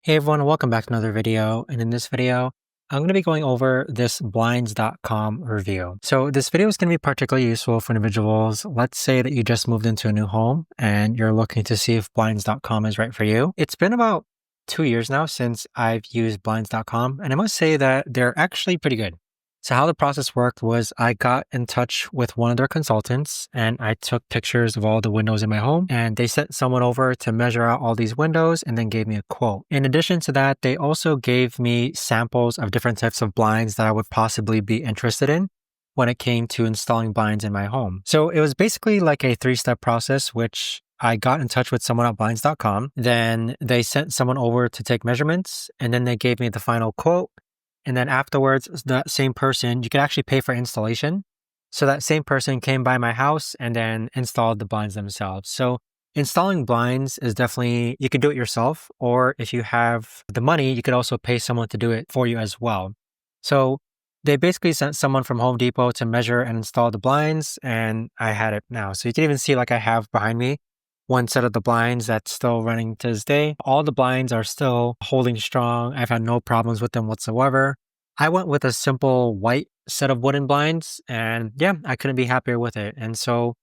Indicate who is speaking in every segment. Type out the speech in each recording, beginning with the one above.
Speaker 1: Hey everyone, welcome back to another video. And in this video, I'm going to be going over this Blinds.com review. So this video is going to be particularly useful for individuals. Let's say that you just moved into a new home and you're looking to see if Blinds.com is right for you. It's been about 2 years now since I've used Blinds.com, and I must say that they're actually pretty good. So how the process worked was I got in touch with one of their consultants and I took pictures of all the windows in my home, and they sent someone over to measure out all these windows and then gave me a quote. In addition to that, they also gave me samples of different types of blinds that I would possibly be interested in when it came to installing blinds in my home. So it was basically like a 3-step process, which I got in touch with someone at Blinds.com. Then they sent someone over to take measurements, and then they gave me the final quote. And then afterwards, that same person, you could actually pay for installation. So that same person came by my house and then installed the blinds themselves. So installing blinds is definitely, you could do it yourself, or if you have the money, you could also pay someone to do it for you as well. So they basically sent someone from Home Depot to measure and install the blinds, and I had it now. So you can even see, like, I have behind me one set of the blinds that's still running to this day. All the blinds are still holding strong. I've had no problems with them whatsoever. I went with a simple white set of wooden blinds, and yeah, I couldn't be happier with it. And so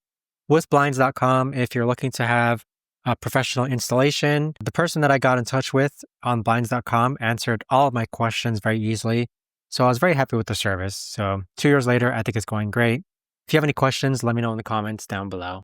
Speaker 1: with Blinds.com, if you're looking to have a professional installation, the person that I got in touch with on Blinds.com answered all of my questions very easily. So I was very happy with the service. So 2 years later, I think it's going great. If you have any questions, let me know in the comments down below.